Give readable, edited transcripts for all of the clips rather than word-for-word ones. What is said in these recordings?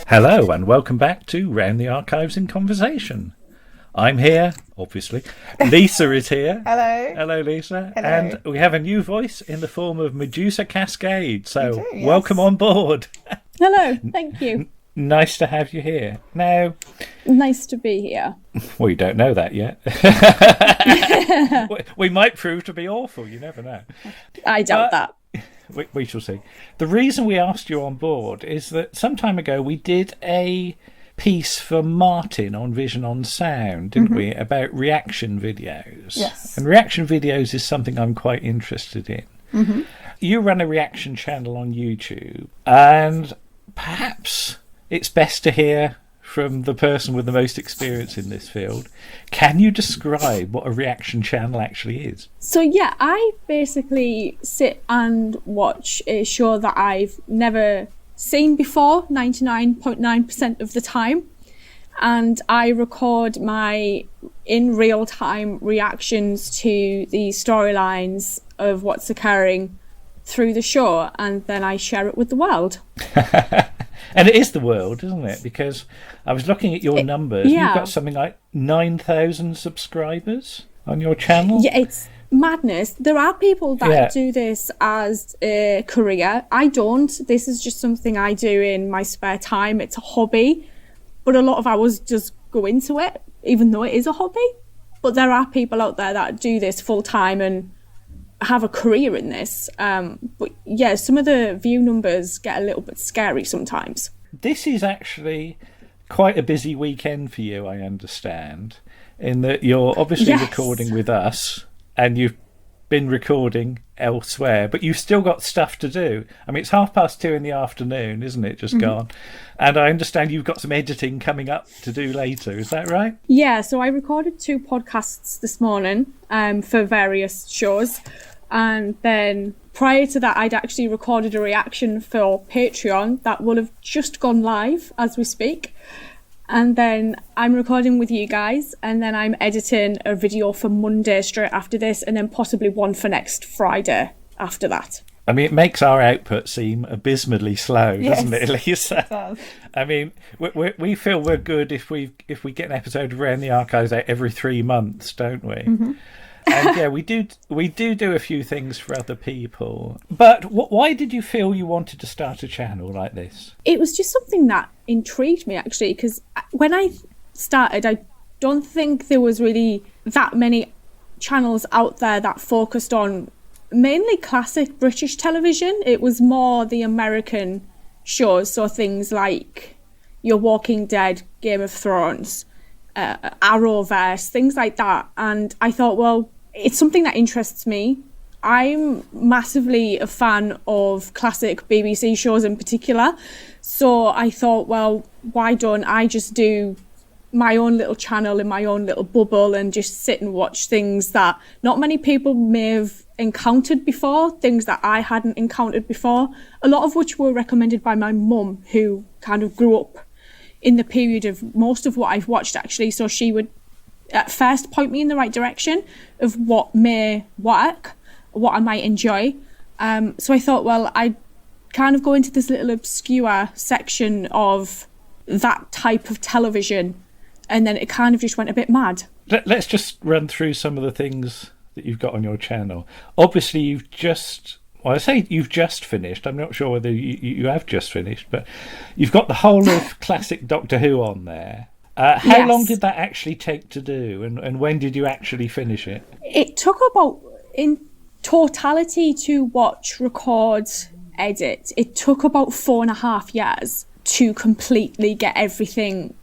Hello and welcome back to Round the Archives in Conversation. I'm here, obviously. Lisa is here. Hello. Hello, Lisa. Hello. And we have a new voice in the form of Medusa Cascade. So do, yes. Welcome on board. Hello, thank you. Nice to have you here. Now, nice to be here. Well, you don't know that yet. We might prove to be awful. You never know. I doubt that. We shall see. The reason we asked you on board is that some time ago we did a piece for Martin on Vision on Sound, didn't we, about reaction videos? Yes. And reaction videos is something I'm quite interested in. Mm-hmm. You run a reaction channel on YouTube, and perhaps it's best to hear from the person with the most experience in this field. Can you describe what a reaction channel actually is? So yeah, I basically sit and watch a show that I've never seen before 99.9% of the time, and I record my in real time reactions to the storylines of what's occurring through the show, and then I share it with the world. And it is the world, isn't it? Because I was looking at your numbers. Yeah. You've got something like 9,000 subscribers on your channel. Yeah, it's madness. There are people that do this as a career. I don't. This is just something I do in my spare time. It's a hobby, but a lot of hours just go into it, even though it is a hobby. But there are people out there that do this full time and have a career in this. But yeah, some of the view numbers get a little bit scary sometimes. This is actually quite a busy weekend for you, I understand, in that you're obviously recording with us and you've been recording elsewhere, but you've still got stuff to do. I mean, it's 2:30 in the afternoon, isn't it? Just gone. And I understand you've got some editing coming up to do later. Is that right? Yeah, so I recorded 2 podcasts this morning for various shows. And then prior to that, I'd actually recorded a reaction for Patreon that will have just gone live as we speak. And then I'm recording with you guys, and then I'm editing a video for Monday straight after this, and then possibly one for next Friday after that. I mean, it makes our output seem abysmally slow, doesn't it, Lisa? It does. I mean, we feel we're good if we get an episode of Around the Archives out every 3 months, don't we? Mm-hmm. And yeah, we do a few things for other people. But why did you feel you wanted to start a channel like this? It was just something that intrigued me, actually, because when I started, I don't think there was really that many channels out there that focused on mainly classic British television. It was more the American shows, so things like Your Walking Dead, Game of Thrones, Arrowverse, things like that. And I thought, well, it's something that interests me. I'm massively a fan of classic BBC shows in particular, so I thought, well, why don't I just do my own little channel in my own little bubble and just sit and watch things that not many people may have encountered before, things that I hadn't encountered before, a lot of which were recommended by my mum, who kind of grew up in the period of most of what I've watched, actually. So she would at first point me in the right direction of what may work, what I might enjoy. So I thought, well, I'd kind of go into this little obscure section of that type of television, and then it kind of just went a bit mad. Let's just run through some of the things that you've got on your channel. Obviously, you've just finished. I'm not sure whether you have just finished, but you've got the whole of classic Doctor Who on there. How long did that actually take to do, and when did you actually finish it? It took about, in totality, to watch, record, edit, it took about 4.5 years to completely get everything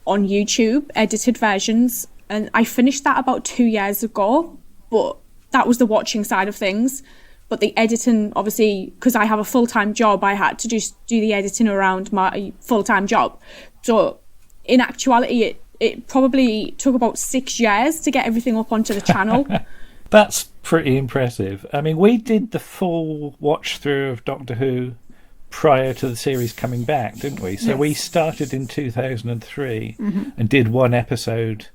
on YouTube, edited versions. And I finished that about 2 years ago, but that was the watching side of things. But the editing, obviously, because I have a full-time job, I had to just do the editing around my full-time job. So in actuality, it probably took about 6 years to get everything up onto the channel. That's pretty impressive. I mean, we did the full watch through of Doctor Who prior to the series coming back, didn't we? So we started in 2003 and did one episode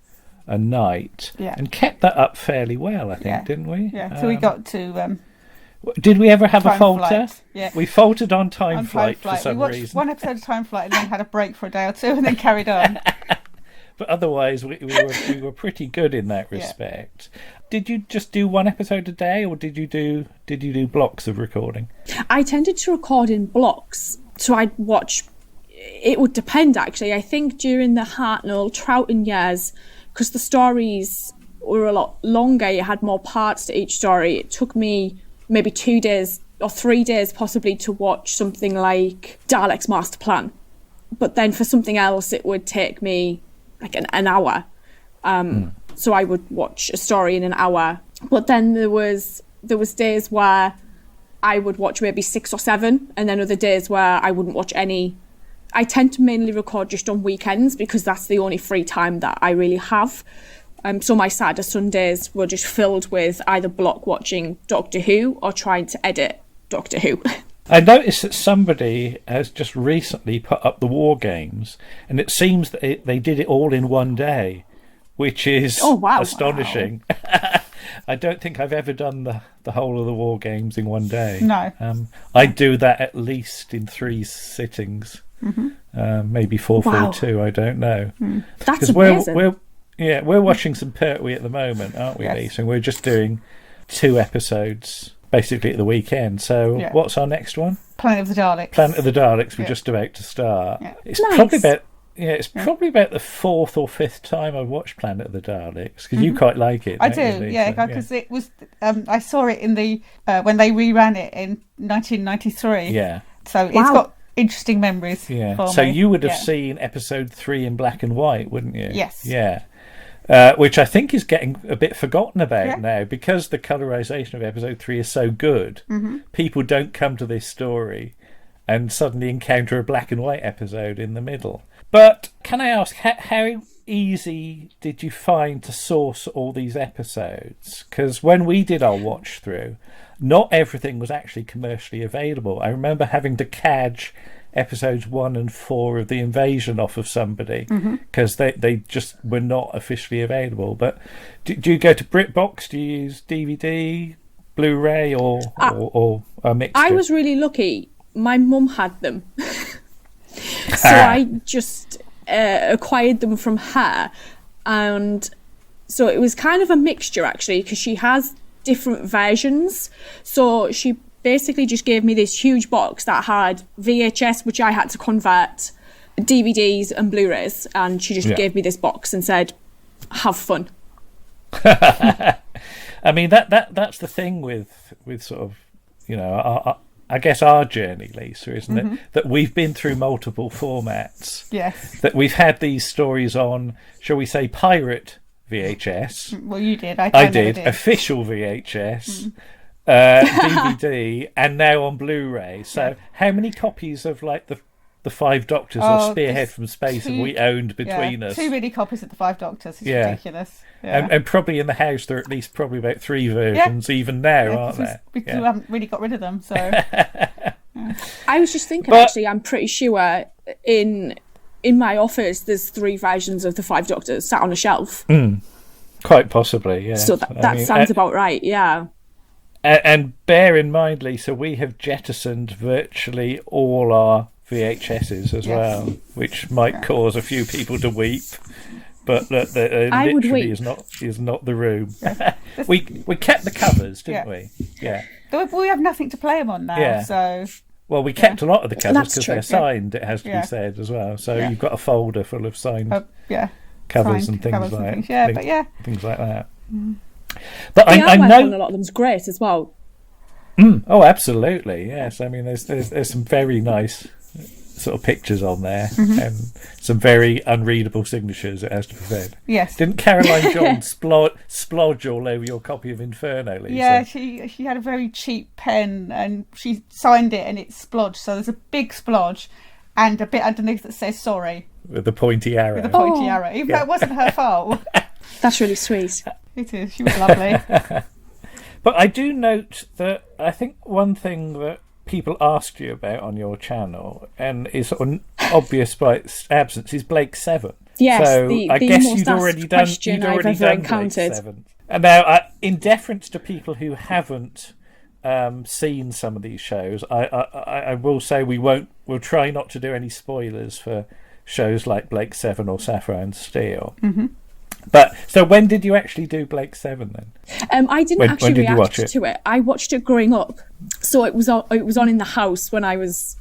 a night and kept that up fairly well, I think, didn't we? Yeah, so we got to... did we ever have a falter? Flight. Yeah. We faltered on Time Flight for some we watched reason. one episode of Time Flight and then had a break for a day or two and then carried on. But otherwise, we were pretty good in that respect. Did you just do one episode a day, or did you do blocks of recording? I tended to record in blocks, so I'd watch. It would depend, actually. I think during the Hartnell Troughton years, because the stories were a lot longer, you had more parts to each story. It took me maybe 2 days or 3 days, possibly, to watch something like Dalek's Master Plan. But then for something else, it would take me like an hour. So I would watch a story in an hour. But then there was days where I would watch maybe 6 or 7, and then other days where I wouldn't watch any. I tend to mainly record just on weekends because that's the only free time that I really have. So my Saturday Sundays were just filled with either block watching Doctor Who or trying to edit Doctor Who. I noticed that somebody has just recently put up the War Games, and it seems that they did it all in one day, which is astonishing. Wow. I don't think I've ever done the whole of the War Games in one day. No. I do that at least in 3 sittings, maybe 442. I don't know. That's amazing. We're watching some Pertwee at the moment, aren't we, Lisa? And we're just doing 2 episodes basically at the weekend. So what's our next one? Planet of the Daleks. Planet of the Daleks. We're just about to start. Yeah. It's probably about probably about the 4th or 5th time I've watched Planet of the Daleks, because you quite like it. I do, because it was. I saw it in the when they reran it in 1993. Yeah. So it's got interesting memories. Yeah. For so me. you would have seen episode 3 in black and white, wouldn't you? Yes. Yeah. Which I think is getting a bit forgotten about now, because the colorization of episode 3 is so good. People don't come to this story and suddenly encounter a black and white episode in the middle. But can I ask, how easy did you find to source all these episodes? Because when we did our watch through, not everything was actually commercially available. I remember having to cadge episodes 1 and 4 of The Invasion off of somebody because they just were not officially available. But do you go to BritBox? Do you use DVD, Blu-ray, or a mixture? I was really lucky. My mum had them. So I just acquired them from her, and so it was kind of a mixture, actually, because she has different versions. So she basically just gave me this huge box that had VHS, which I had to convert, DVDs and Blu-rays, and she just gave me this box and said, have fun. I mean, that's the thing with sort of, I guess our journey, Lisa, isn't it? That we've been through multiple formats. Yes. That we've had these stories on, shall we say, pirate VHS. Well, you did. I did. Official VHS, DVD, and now on Blu-ray. So how many copies of like the Five Doctors or Spearhead from Space have we owned between us? Too many copies of the Five Doctors. It's ridiculous. Yeah. And probably in the house there are at least probably about 3 versions even now, aren't there? Because we haven't really got rid of them. So I was just thinking, actually, I'm pretty sure in my office there's 3 versions of the Five Doctors sat on a shelf. Quite possibly, yeah. So that sounds about right, yeah. And bear in mind, Lisa, we have jettisoned virtually all our VHSs as well, which might cause a few people to weep. But literally is not the room. we kept the covers, didn't we? Yeah. But we have nothing to play them on now. Yeah. So. Well, we kept a lot of the covers because they're signed. It has to be said as well. So you've got a folder full of signed covers and things like that. Things like that. But I know a lot of them's great as well. Oh, absolutely. Yes. I mean, there's some very nice sort of pictures on there and some very unreadable signatures, it has to be said. Yes. Didn't Caroline John splodge all over your copy of Inferno, Lisa? Yeah, she had a very cheap pen and she signed it and it splodged. So there's a big splodge and a bit underneath that says sorry. With the pointy arrow. With the pointy arrow, even though it wasn't her fault. That's really sweet. It is. She was lovely. But I do note that I think one thing that people asked you about on your channel, and is sort of obvious by its absence, is Blake 7. Yes, so I guess most you'd already done. You'd I've already ever done encountered. Blake 7. And now, in deference to people who haven't seen some of these shows, I will say we'll try not to do any spoilers for shows like Blake 7 or Sapphire Steel. Mm-hmm. But so when did you actually do Blake 7 then? I didn't actually react to it. I watched it growing up, so it was on in the house when I was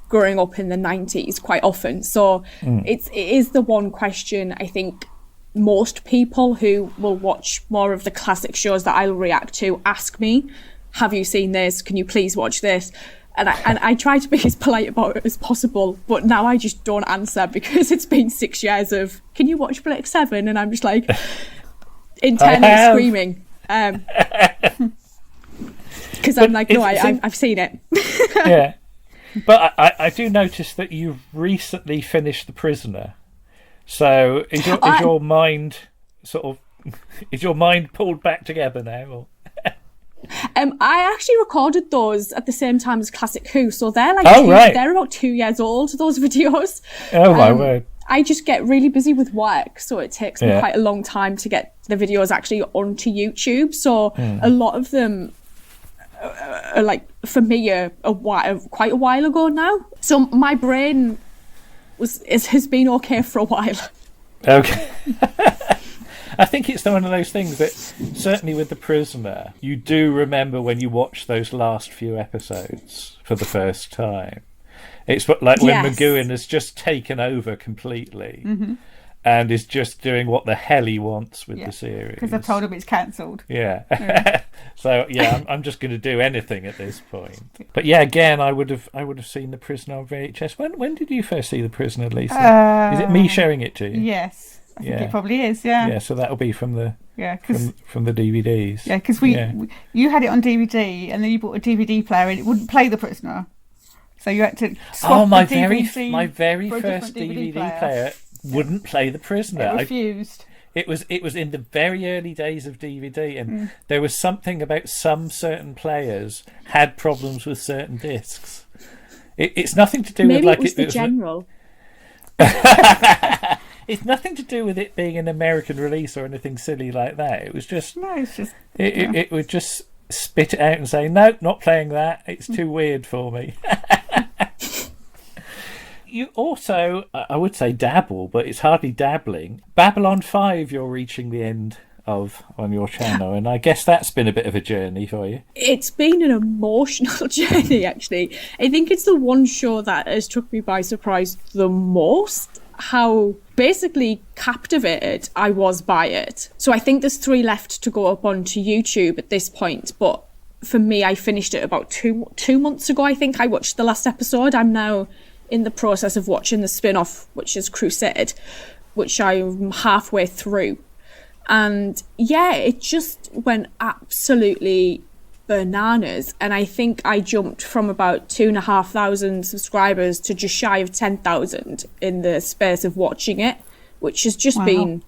growing up in the 90s quite often. So it is the one question I think most people who will watch more of the classic shows that I'll react to ask me, have you seen this? Can you please watch this? And I try to be as polite about it as possible, but now I just don't answer because it's been 6 years of, can you watch Blake 7? And I'm just like, internally screaming. Because I'm like, no, I've seen it. Yeah. But I do notice that you've recently finished The Prisoner. So is your mind sort of, is your mind pulled back together now? Or? I actually recorded those at the same time as Classic Who, so they're like they're about 2 years old, those videos. Oh my word. I just get really busy with work, so it takes me quite a long time to get the videos actually onto YouTube. So a lot of them are like, for me, quite a while ago now. So my brain has been okay for a while. Okay. I think it's one of those things that, certainly with The Prisoner, you do remember when you watch those last few episodes for the first time. It's like when McGowan has just taken over completely and is just doing what the hell he wants with the series. Because I've told him it's cancelled. Yeah. So I'm just going to do anything at this point. But yeah, again, I would have seen The Prisoner on VHS. When did you first see The Prisoner, Lisa? Is it me showing it to you? Yes. I think it probably is, yeah. Yeah, so that'll be from the from the DVDs. Yeah, because you had it on DVD and then you bought a DVD player and it wouldn't play The Prisoner. So you had to swap my the very DVD first DVD player wouldn't play The Prisoner. It refused. It was in the very early days of DVD, and there was something about some certain players had problems with certain discs. It's nothing to do with like it was the general. It's nothing to do with it being an American release or anything silly like that. It was just it's just it would just spit it out and say, no, not playing that. It's too weird for me. You also, I would say dabble, but it's hardly dabbling. Babylon 5 you're reaching the end of on your channel, and I guess that's been a bit of a journey for you. It's been an emotional journey, actually. I think it's the one show that has took me by surprise the most, how basically captivated I was by it. So I think there's 3 left to go up onto YouTube at this point, but for me, I finished it about two months ago. I think I watched the last episode. I'm now in the process of watching the spin-off, which is Crusade, which I'm halfway through. And yeah, it just went absolutely bananas. And I think I jumped from about 2,500 subscribers to just shy of 10,000 in the space of watching it, which has just been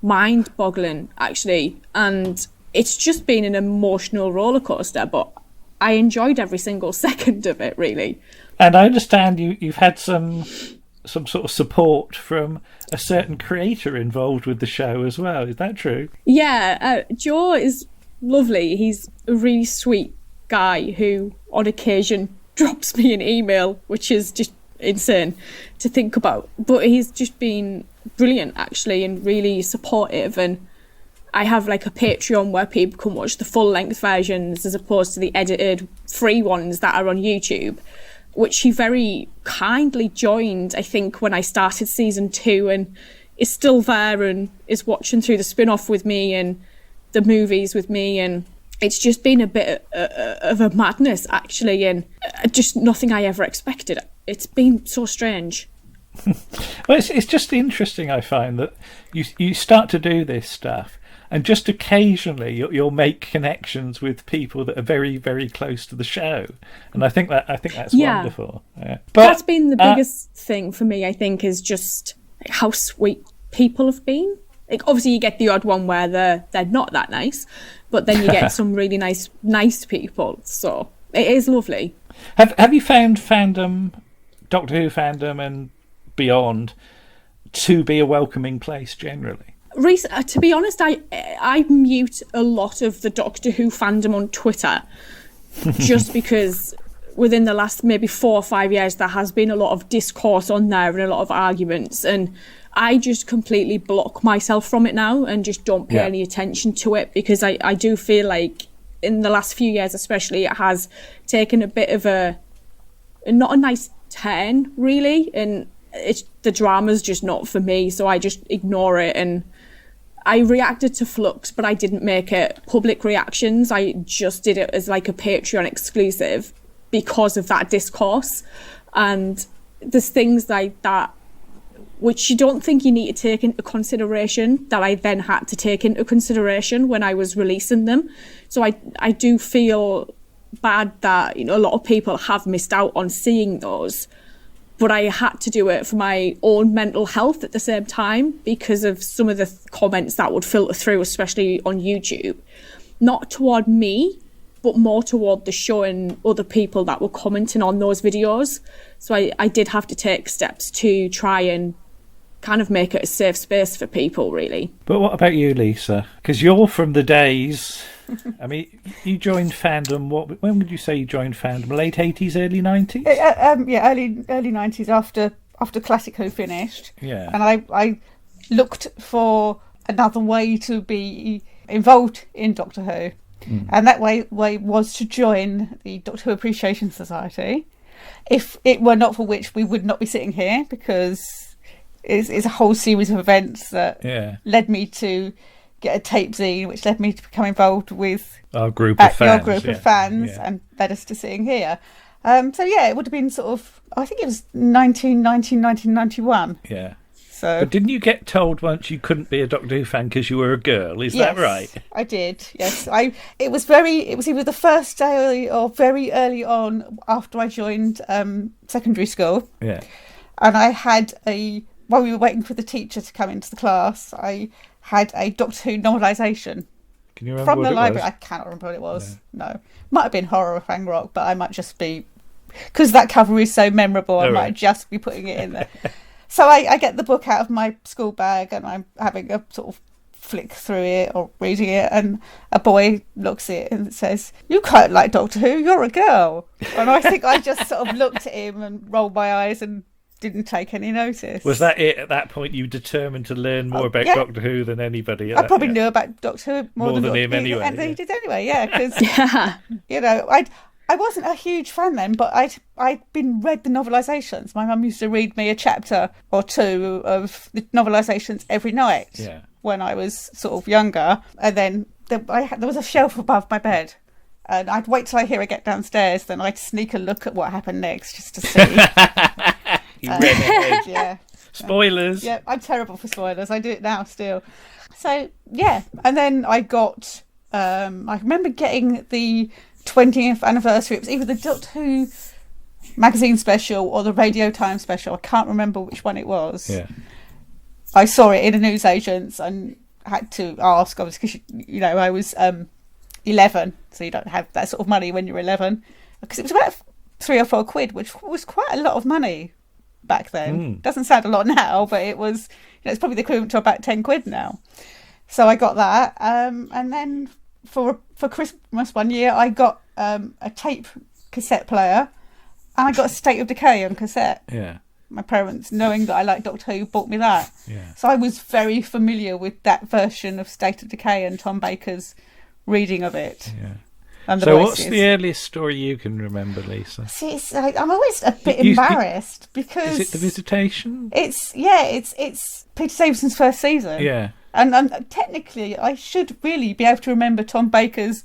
mind-boggling, actually. And it's just been an emotional roller coaster, but I enjoyed every single second of it, really. And I understand you've had some sort of support from a certain creator involved with the show as well. Is that true? Yeah, Joe is lovely. He's a really sweet guy who on occasion drops me an email, which is just insane to think about. But he's just been brilliant, actually, and really supportive. And I have like a Patreon where people can watch the full length versions as opposed to the edited free ones that are on YouTube, which he very kindly joined, I think, when I started season 2, and is still there and is watching through the spin-off with me and the movies with me. And it's just been a bit of a madness, actually, and just nothing I ever expected. It's been so strange. Well, it's just interesting, I find, that you start to do this stuff and just occasionally you'll make connections with people that are very, very close to the show, and I think that's wonderful. Yeah. But that's been the biggest thing for me, I think, is just how sweet people have been. Like, obviously you get the odd one where they're not that nice, but then you get some really nice people, so it is lovely. Have you found fandom, Doctor Who fandom and beyond, to be a welcoming place generally? To be honest, I mute a lot of the Doctor Who fandom on Twitter just because within the last maybe 4 or 5 years there has been a lot of discourse on there and a lot of arguments, and I just completely block myself from it now and just don't pay any attention to it, because I do feel like in the last few years especially it has taken a bit of not a nice turn really, and the drama's just not for me, so I just ignore it. And I reacted to Flux, but I didn't make it public reactions. I just did it as like a Patreon exclusive because of that discourse. And there's things like that which you don't think you need to take into consideration that I then had to take into consideration when I was releasing them. So I do feel bad that, you know, a lot of people have missed out on seeing those, but I had to do it for my own mental health at the same time because of some of the comments that would filter through, especially on YouTube, not toward me, but more toward the show and other people that were commenting on those videos. So I did have to take steps to try and kind of make it a safe space for people, really. But what about you, Lisa? Because you're from the days... I mean, you joined fandom. When would you say you joined fandom? Late 80s, early 90s? Early 90s after Classic Who finished. Yeah. And I looked for another way to be involved in Doctor Who. And that way was to join the Doctor Who Appreciation Society. If it were not for which we would not be sitting here, because it's a whole series of events that led me to get a tape zine, which led me to become involved with our group of fans, and led us to sitting here. It would have been sort of, I think it was 1991. Yeah. So, but didn't you get told once you couldn't be a Doctor Who fan because you were a girl? Is that right? I did. Yes, It was either the first day or very early on after I joined secondary school. Yeah. And I had while we were waiting for the teacher to come into the class, I had a Doctor Who novelisation. Can you remember from what the it library? was? I cannot remember what it was. No. Might have been Horror of Fang Rock, but I might just be, because that cover is so memorable, I might just be putting it in there. So I get the book out of my school bag and I'm having a sort of flick through it or reading it, and a boy looks at it and says, "You quite like Doctor Who, you're a girl." And I think I just sort of looked at him and rolled my eyes and didn't take any notice. Was that it at that point? You determined to learn more about Doctor Who than anybody? I probably knew about Doctor Who more than him anyway. And he did anyway, because you know, I wasn't a huge fan then, but I'd been read the novelisations. My mum used to read me a chapter or two of the novelisations every night when I was sort of younger. And then there was a shelf above my bed. And I'd wait till I hear her get downstairs, then I'd sneak a look at what happened next just to see. You read it. Yeah. Spoilers. Yeah, I'm terrible for spoilers. I do it now still. So, yeah. And then I got... I remember getting the 20th anniversary. It was either the Doctor Who magazine special or the Radio Time special. I can't remember which one it was. Yeah. I saw it in a newsagent's and had to ask, obviously, because, you know, I was 11, so you don't have that sort of money when you're 11. Because it was about £3 or £4, which was quite a lot of money back then. Doesn't sound a lot now, but it was, you know, it's probably the equivalent to about £10 now. So I got that. And then for Christmas one year, I got a tape cassette player, and I got a State of Decay on cassette. Yeah. My parents, knowing that I liked Doctor Who, bought me that. Yeah. So I was very familiar with that version of State of Decay and Tom Baker's reading of it. Yeah. And the so voices. what's the earliest story you can remember, Lisa? See, I'm always a bit embarrassed because... Is it The Visitation? It's Peter Davison's first season. Yeah. And technically, I should really be able to remember Tom Baker's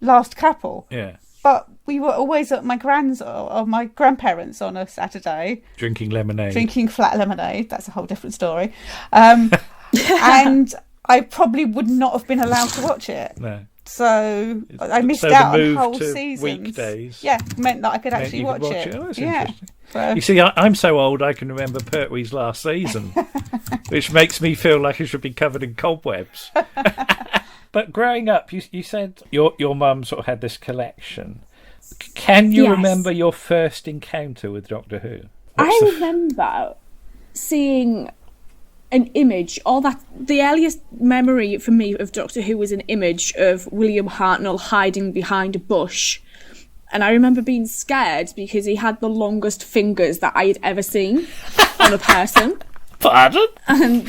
last couple. Yeah. But we were always at my grandparents' on a Saturday. Drinking lemonade. Drinking flat lemonade. That's a whole different story. And I probably would not have been allowed to watch it. No. So I missed out on whole to seasons. Weekdays. Yeah, meant that I could actually watch it. Oh, that's yeah. interesting. So. You see, I'm so old I can remember Pertwee's last season, which makes me feel like it should be covered in cobwebs. But growing up, you said your mum sort of had this collection. Can you remember your first encounter with Doctor Who? I remember seeing an image, the earliest memory for me of Doctor Who was an image of William Hartnell hiding behind a bush. And I remember being scared because he had the longest fingers that I had ever seen on a person. Pardon? And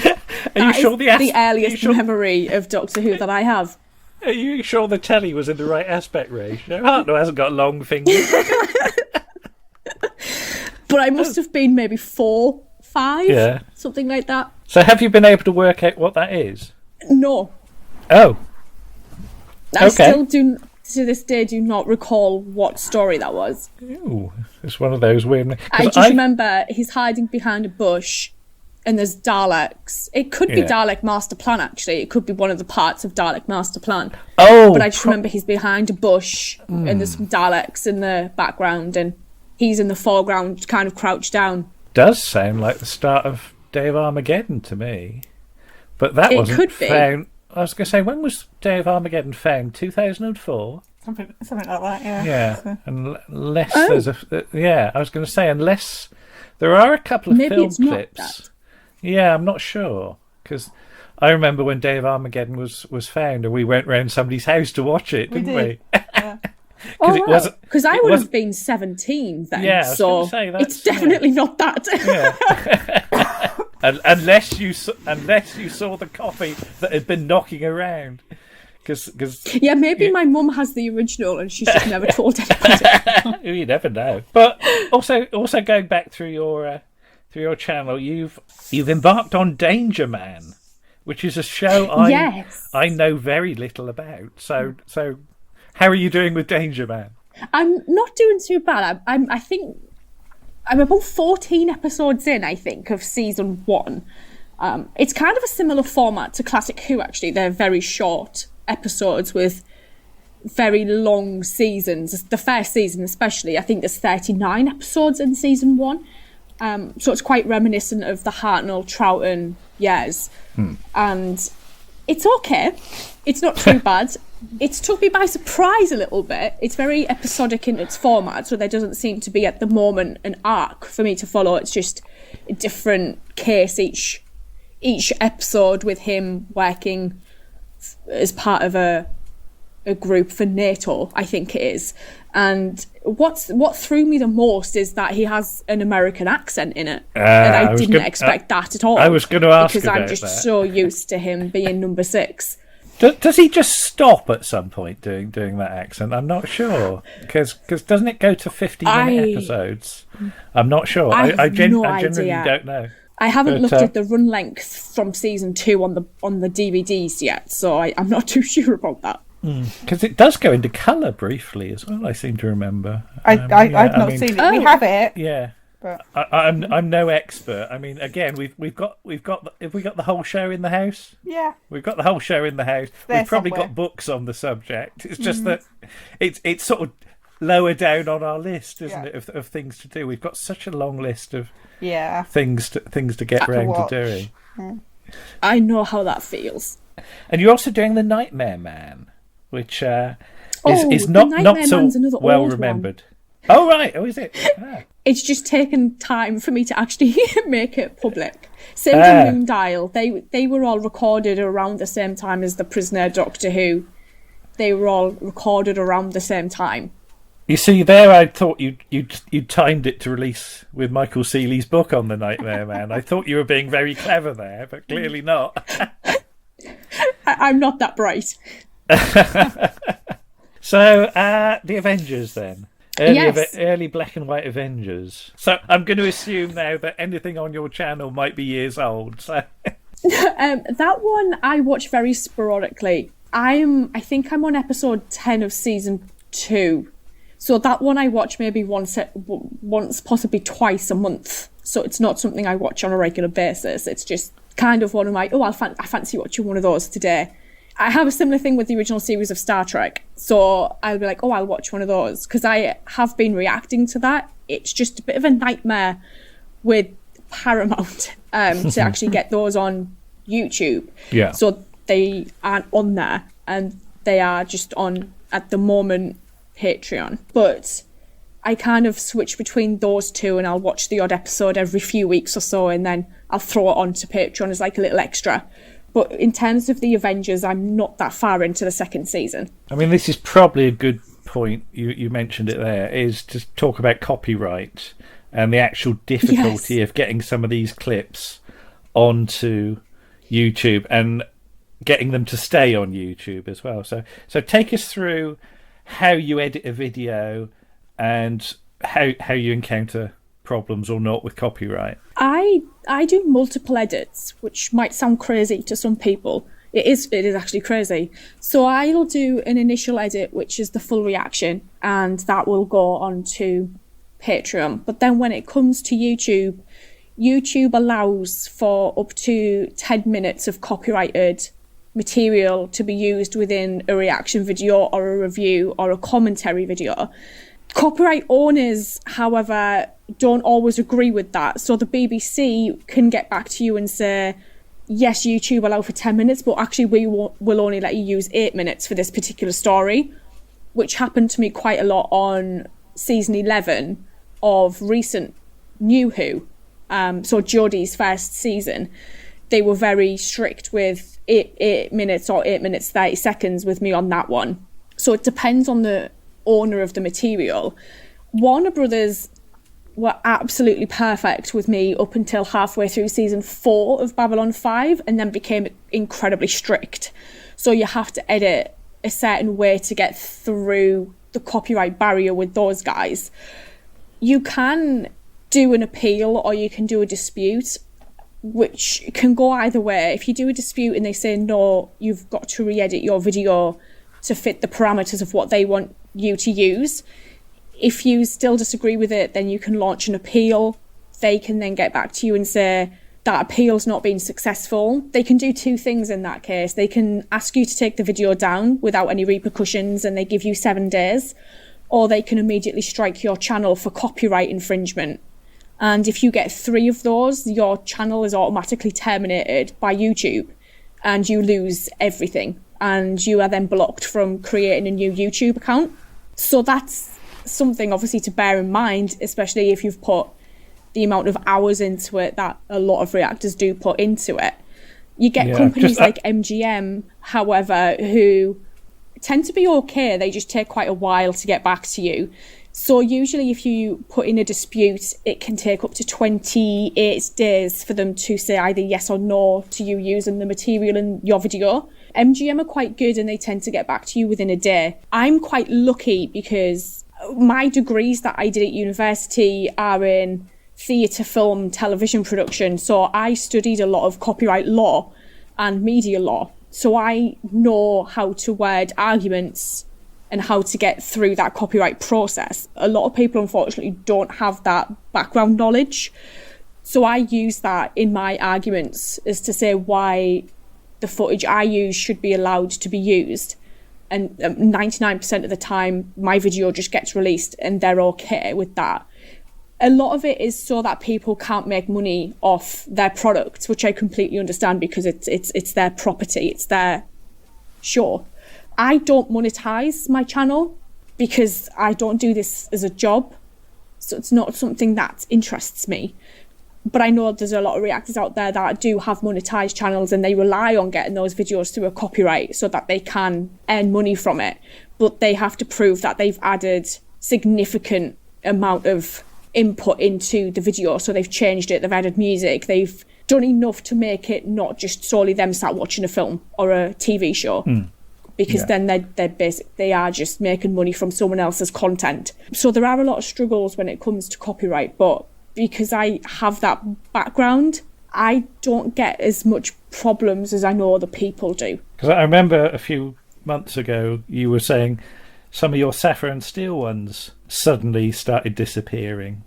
Are you sure the earliest memory of Doctor Who that I have. Are you sure the telly was in the right aspect ratio? Hartnell hasn't got long fingers. But I must have been maybe 4, 5, something like that. So have you been able to work out what that is? No. Oh. I still do, to this day, do not recall what story that was. Ooh, it's one of those weird... I just remember he's hiding behind a bush and there's Daleks. It could be Dalek Master Plan, actually. It could be one of the parts of Dalek Master Plan. Oh! But I just remember he's behind a bush and there's some Daleks in the background and he's in the foreground, kind of crouched down. Does sound like the start of Day of Armageddon to me. But that wasn't found... I was going to say, when was Day of Armageddon found? 2004? Something like that, yeah. Yeah, so. Unless there's a... Yeah, I was going to say, unless... There are a couple of film clips. Yeah, I'm not sure. Because I remember when Day of Armageddon was found and we went round somebody's house to watch it, didn't we? Yeah. Because I would have been 17 then, so it's definitely not that. Yeah. unless you saw the copy that had been knocking around. Cause, maybe my mum has the original and she's just never told anybody. You never know. But also going back through your channel, you've embarked on Danger Man, which is a show I know very little about. So how are you doing with Danger Man? I'm not doing too bad. I think I'm about 14 episodes in, I think, of season 1. It's kind of a similar format to Classic Who, actually. They're very short episodes with very long seasons. The first season especially, I think there's 39 episodes in season 1. So it's quite reminiscent of the Hartnell, Troughton years. And it's okay. It's not too bad. It took me by surprise a little bit. It's very episodic in its format, so there doesn't seem to be at the moment an arc for me to follow. It's just a different case each episode, with him working as part of a group for NATO, I think it is. And what threw me the most is that he has an American accent in it, and I didn't expect that at all. I was going to ask because about I'm just that. so used to him being number 6. Does he just stop at some point doing that accent? I'm not sure, because doesn't it go to 50-minute episodes? I'm not sure. I genuinely don't know. I haven't looked at the run length from season 2 on the DVDs yet, so I'm not too sure about that. Because it does go into colour briefly as well, I seem to remember. I've not seen it. We have it. Yeah. But I'm no expert. I mean, again, we've got the whole show in the house. Yeah, we've got the whole show in the house. We've probably got books on the subject. It's just that it's sort of lower down on our list, isn't it, of things to do. We've got such a long list of things to get round to doing. Yeah. I know how that feels. And you're also doing the Nightmare Man, which is not so well remembered. Oh right, is it? It's just taken time for me to actually make it public. Same with Moondial. They were all recorded around the same time as The Prisoner, Doctor Who. They were all recorded around the same time. You see, there I thought you timed it to release with Michael Seeley's book on the Nightmare Man. I thought you were being very clever there, but clearly not. I'm not that bright. So, the Avengers then. Early black and white Avengers. So I'm going to assume now that anything on your channel might be years old. So that one I watch very sporadically. I think I'm on episode 10 of season 2. So that one I watch maybe once, possibly twice a month. So it's not something I watch on a regular basis. It's just kind of one of my, I fancy watching one of those today. I have a similar thing with the original series of Star Trek. So I'll be like, I'll watch one of those, because I have been reacting to that. It's just a bit of a nightmare with Paramount to actually get those on YouTube. Yeah. So they aren't on there, and they are just on, at the moment, Patreon. But I kind of switch between those two, and I'll watch the odd episode every few weeks or so, and then I'll throw it onto Patreon as like a little extra. But in terms of the Avengers, I'm not that far into the second season. I mean, this is probably a good point. You mentioned it there, is to talk about copyright and the actual difficulty of getting some of these clips onto YouTube and getting them to stay on YouTube as well. So take us through how you edit a video and how you encounter problems or not with copyright. I do multiple edits, which might sound crazy to some people. It is actually crazy. So I'll do an initial edit, which is the full reaction, and that will go onto Patreon. But then when it comes to YouTube, YouTube allows for up to 10 minutes of copyrighted material to be used within a reaction video or a review or a commentary video. Copyright owners, however, don't always agree with that. So the BBC can get back to you and say, yes, YouTube allow for 10 minutes, but actually we will only let you use 8 minutes for this particular story, which happened to me quite a lot on season 11 of recent New Who. So Jodie's first season, they were very strict with 8 minutes or 8 minutes 30 seconds with me on that one. So it depends on the owner of the material. Warner Brothers were absolutely perfect with me up until halfway through season 4 of Babylon 5, and then became incredibly strict. So you have to edit a certain way to get through the copyright barrier with those guys. You can do an appeal or you can do a dispute, which can go either way. If you do a dispute and they say no, you've got to re-edit your video to fit the parameters of what they want you to use. If you still disagree with it, then you can launch an appeal. They can then get back to you and say that appeal's not been successful. They can do two things in that case. They can ask you to take the video down without any repercussions, and they give you 7 days, or they can immediately strike your channel for copyright infringement. And if you get 3 of those, your channel is automatically terminated by YouTube and you lose everything. And you are then blocked from creating a new YouTube account. So that's something obviously to bear in mind, especially if you've put the amount of hours into it that a lot of reactors do put into it. You get companies like MGM, however, who tend to be okay. They just take quite a while to get back to you. So usually if you put in a dispute, it can take up to 28 days for them to say either yes or no to you using the material in your video. MGM are quite good and they tend to get back to you within a day. I'm quite lucky because my degrees that I did at university are in theatre, film, television production. So I studied a lot of copyright law and media law. So I know how to word arguments and how to get through that copyright process. A lot of people, unfortunately, don't have that background knowledge. So I use that in my arguments as to say why the footage I use should be allowed to be used. And 99% of the time, my video just gets released and they're okay with that. A lot of it is so that people can't make money off their products, which I completely understand because it's their property, it's their show. I don't monetize my channel because I don't do this as a job. So it's not something that interests me. But I know there's a lot of reactors out there that do have monetized channels and they rely on getting those videos through a copyright so that they can earn money from it. But they have to prove that they've added significant amount of input into the video. So they've changed it, they've added music, they've done enough to make it not just solely them sat watching a film or a TV show. Because then they are just making money from someone else's content. So there are a lot of struggles when it comes to copyright, but because I have that background, I don't get as much problems as I know other people do. Because I remember a few months ago you were saying some of your Sapphire Steel ones suddenly started disappearing.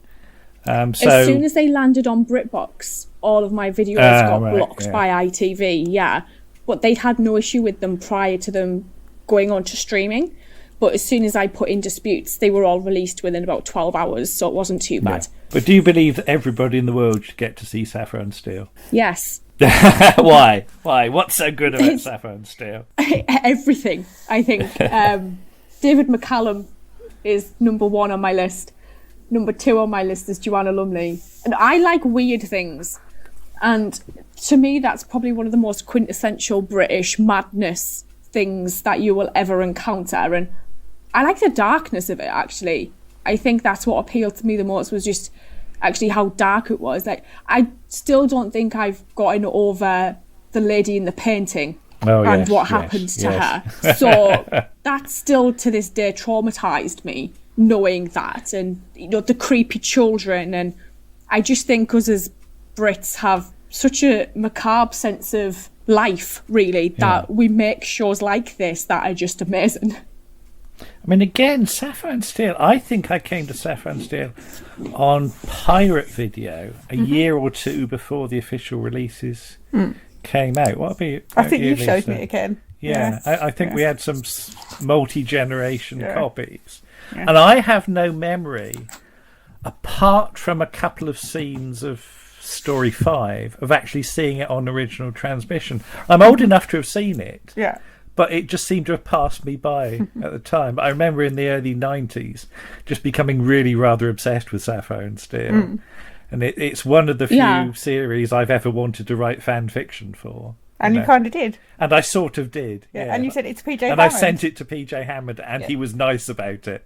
As soon as they landed on BritBox, all of my videos got blocked by ITV, but they'd had no issue with them prior to them going on to streaming. But as soon as I put in disputes, they were all released within about 12 hours, so it wasn't too bad. But do you believe that everybody in the world should get to see Sapphire Steel? Yes. Why? What's so good about Sapphire Steel? Everything, I think. David McCallum is number 1 on my list. Number 2 on my list is Joanna Lumley. And I like weird things. And to me, that's probably one of the most quintessential British madness things that you will ever encounter. And I like the darkness of it, actually. I think that's what appealed to me the most, was just actually how dark it was. Like, I still don't think I've gotten over the lady in the painting and what happened to her. So that still to this day traumatized me, knowing that, and the creepy children. And I just think us as Brits have such a macabre sense of life, really, that we make shows like this that are just amazing. I mean, again, Sapphire Steel, I think I came to Sapphire Steel on pirate video a year or two before the official releases came out. What about I think you showed me again. I think we had some multi-generation copies. And I have no memory, apart from a couple of scenes of Story 5, of actually seeing it on original transmission. I'm old enough to have seen it. But it just seemed to have passed me by at the time. But I remember in the early 90s just becoming really rather obsessed with Sapphire Steel. And it's one of the few series I've ever wanted to write fan fiction for. And you kind of did. And I sort of did. Yeah. And you sent it to PJ Hammond. And I sent it to PJ Hammond, and he was nice about it.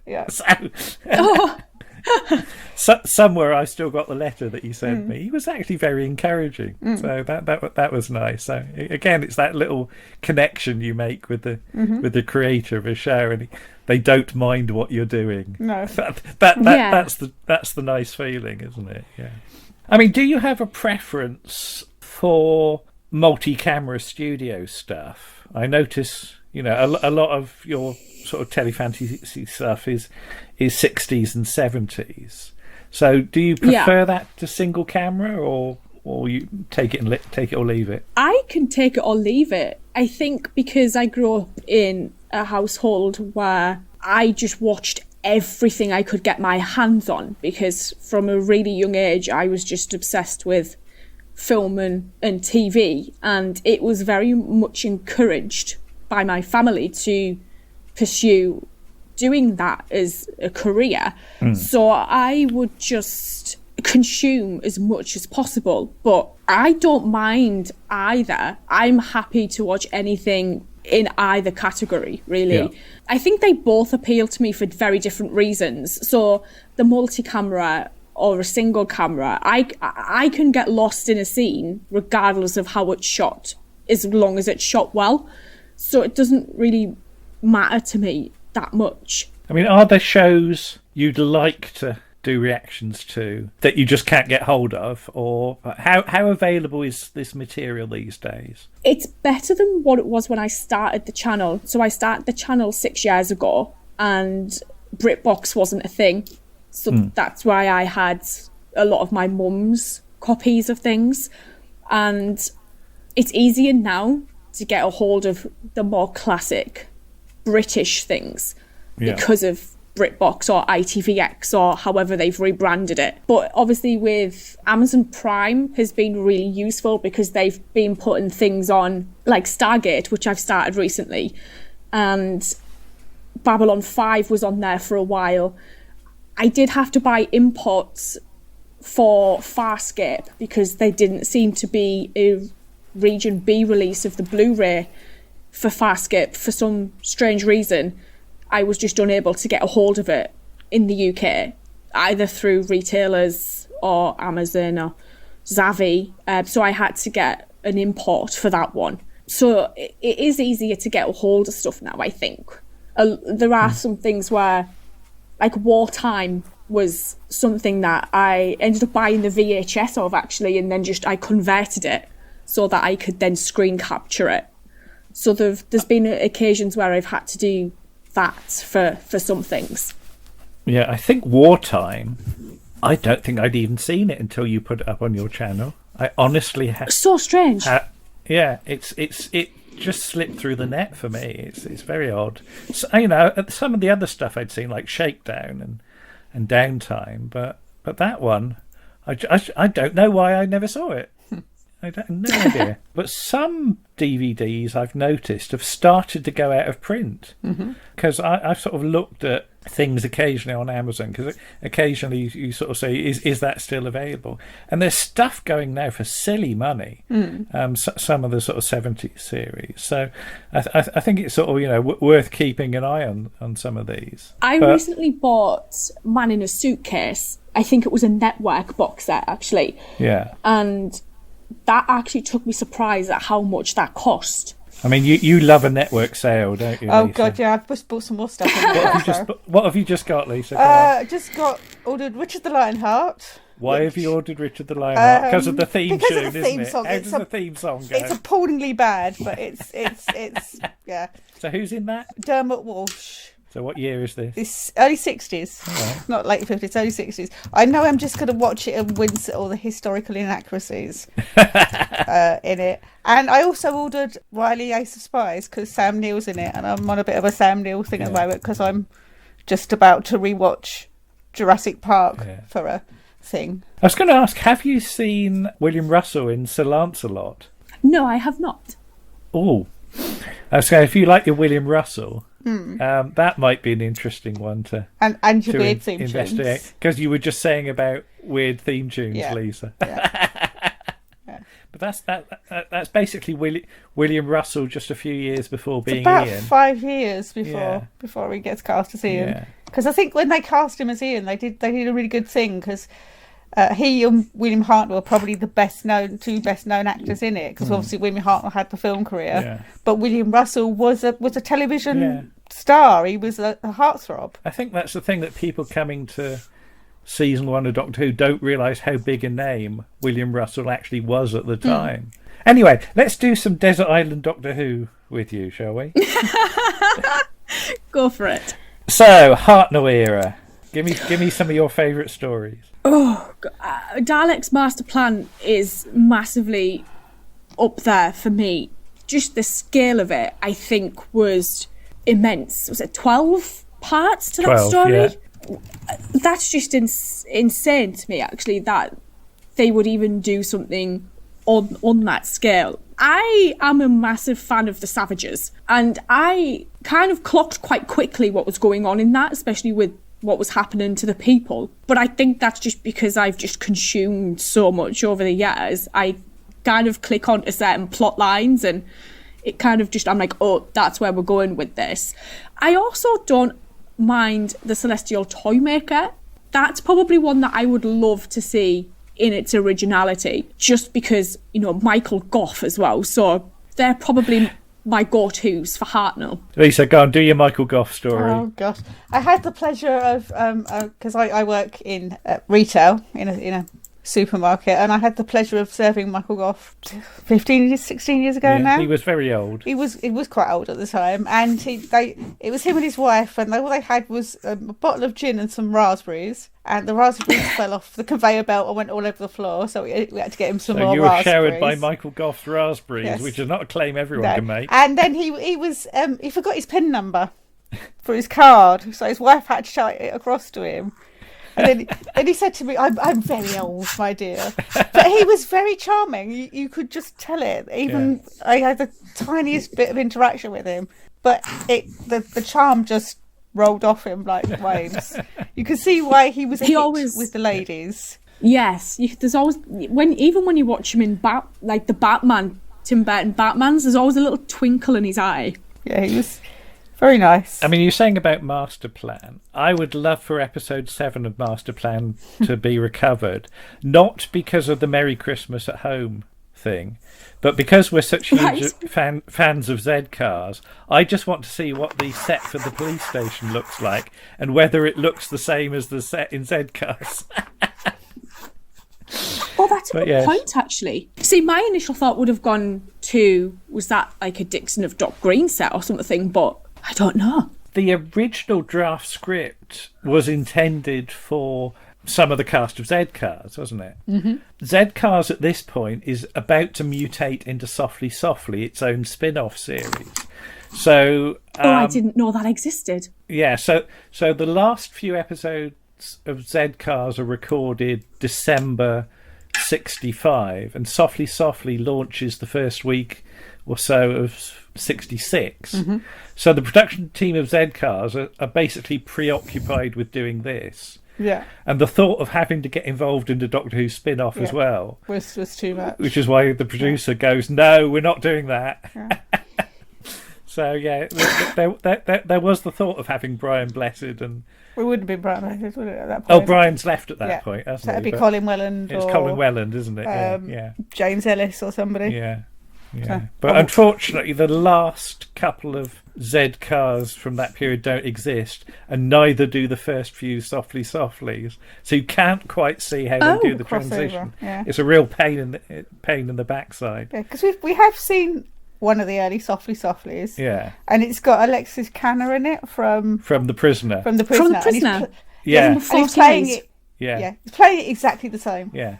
So, somewhere I've still got the letter that he sent me. He was actually very encouraging. So that was nice. So again, it's that little connection you make with the creator of a show, and they don't mind what you're doing. No, that's the nice feeling, isn't it? Yeah. I mean, do you have a preference for multi-camera studio stuff? I notice, a lot of your sort of telefantasy stuff is 60s and 70s. So do you prefer that to single camera, or you take it or leave it? I can take it or leave it. I think because I grew up in a household where I just watched everything I could get my hands on, because from a really young age I was just obsessed with film and TV, and it was very much encouraged by my family to pursue doing that as a career. So I would just consume as much as possible, but I don't mind either. I'm happy to watch anything in either category, really. I think they both appeal to me for very different reasons. So the multi-camera or a single camera, I can get lost in a scene regardless of how it's shot, as long as it's shot well. So it doesn't really matter to me that much. I mean, are there shows you'd like to do reactions to that you just can't get hold of, or how available is this material these days? It's better than what it was when I started the channel. So I started the channel 6 years ago, and BritBox wasn't a thing. So that's why I had a lot of my mum's copies of things, and it's easier now to get a hold of the more classic British things because of BritBox or ITVX or however they've rebranded it. But obviously with Amazon Prime has been really useful, because they've been putting things on like Stargate, which I've started recently, and Babylon 5 was on there for a while. I did have to buy imports for Farscape because there didn't seem to be a Region B release of the Blu-ray for Farscape for some strange reason. I was just unable to get a hold of it in the UK, either through retailers or Amazon or Zavvi. So I had to get an import for that one. So it is easier to get a hold of stuff now, I think. There are some things where, like Wartime was something that I ended up buying the VHS of, actually, and then I converted it so that I could then screen capture it. So there's been occasions where I've had to do that for some things. Yeah, I think Wartime, I don't think I'd even seen it until you put it up on your channel. I honestly so strange. Yeah, it just slipped through the net for me. It's very odd. So, you know, some of the other stuff I'd seen, like Shakedown and Downtime, but that one, I don't know why I never saw it. I have no idea. But some DVDs I've noticed have started to go out of print, because I've sort of looked at things occasionally on Amazon, because occasionally you sort of say, is that still available? And there's stuff going now for silly money, some of the sort of 70s series. So I think it's sort of, you know, worth keeping an eye on some of these. I recently bought Man in a Suitcase. I think it was a Network box set, actually. Yeah. And that actually took me surprised at how much that cost. I mean, you love a Network sale, don't you, Lisa? Oh, God, yeah. I've just bought some more stuff. What have you just got, Lisa? Just ordered Richard the Lionheart. Why have you ordered Richard the Lionheart? Because of the theme tune, of the theme isn't song. it? How does the theme song go? It's appallingly bad, but it's yeah. So who's in that? Dermot Walsh. So what year is this? It's early 60s, not late 50s, early 60s. I know I'm just going to watch it and wince at all the historical inaccuracies in it. And I also ordered Riley Ace of Spies because Sam Neill's in it, and I'm on a bit of a Sam Neill thing at the moment because I'm just about to rewatch Jurassic Park for a thing. I was going to ask, have you seen William Russell in Sir Lancelot? No, I have not. Oh, I was saying, if you like your William Russell... that might be an interesting one to your weird theme investigate, because you were just saying about weird theme tunes, Lisa. Yeah. But that's basically William Russell just a few years before being about Ian. 5 years before he gets cast as Ian. Because I think when they cast him as Ian, they did a really good thing, because he and William Hartnell are probably the two best known actors in it, because obviously William Hartnell had the film career, but William Russell was a television star. He was a heartthrob. I think that's the thing, that people coming to season 1 of Doctor Who don't realise how big a name William Russell actually was at the time. Anyway, let's do some Desert Island Doctor Who with you, shall we? Go for it. So, Hartnell era. Give me some of your favourite stories. Oh, Dalek's master plan is massively up there for me. Just the scale of it, I think, was immense. Was it 12 parts to that story? Yeah. That's just insane to me, actually, that they would even do something on that scale. I am a massive fan of the Savages, and I kind of clocked quite quickly what was going on in that, especially with what was happening to the people. But I think that's just because I've just consumed so much over the years. I kind of click onto certain plot lines, and it kind of just, I'm like, oh, that's where we're going with this. I also don't mind the Celestial Toymaker. That's probably one that I would love to see in its originality, just because, you know, Michael Gough as well. So they're probably my go-tos for Hartnell. Lisa, go on, do your Michael Gough story. Oh gosh, I had the pleasure of because I work in retail in a supermarket, and I had the pleasure of serving Michael Gough 16 years ago now. He was very old. He was quite old at the time, and it was him and his wife, and all they had was a bottle of gin and some raspberries, and the raspberries fell off the conveyor belt and went all over the floor, so we had to get him some more raspberries. So you were showered by Michael Gough's raspberries, which is not a claim everyone can make. And then he forgot his PIN number for his card, so his wife had to shout it across to him. And then he said to me, I'm very old, my dear. But he was very charming. You could just tell it. Even I had the tiniest bit of interaction with him. But the charm just rolled off him like waves. You could see why he was always with the ladies. Yes. There's always, when you watch him in the Batman, Tim Burton Batmans, there's always a little twinkle in his eye. Yeah, he was very nice. I mean, you're saying about Master Plan. I would love for episode 7 of Master Plan to be recovered, not because of the Merry Christmas at Home thing, but because we're such huge fans of Z cars. I just want to see what the set for the police station looks like, and whether it looks the same as the set in Z cars. Oh, that's a good point, actually. See, my initial thought would have gone to, was that like a Dixon of Doc Green set or something, but I don't know. The original draft script was intended for some of the cast of Z-Cars, wasn't it? Mm-hmm. Z-Cars at this point is about to mutate into Softly Softly, its own spin-off series. So, I didn't know that existed. Yeah, so the last few episodes of Z-Cars are recorded December 65, and Softly Softly launches the first week or so of 66. Mm-hmm. So the production team of Z-Cars are basically preoccupied with doing this. Yeah. And the thought of having to get involved in the Doctor Who spin-off as well was too much. Which is why the producer goes, no, we're not doing that. Yeah. So, yeah, there was the thought of having Brian Blessed and... We wouldn't have been Brian Blessed, would it, at that point? Oh, Brian's left at that point, hasn't so that'd he? be Colin Welland. It's Colin Welland, isn't it? Yeah. James Ellis or somebody. Yeah. But unfortunately, the last couple of Z-Cars from that period don't exist, and neither do the first few Softly Softlies. So you can't quite see how they do the transition. Yeah. It's a real pain in the backside. Yeah, because we have seen one of the early Softly Softlies. Yeah. And it's got Alexis Canner in it from The Prisoner. From The Prisoner. And he's playing it. Yeah. He's playing it exactly the same. Yeah.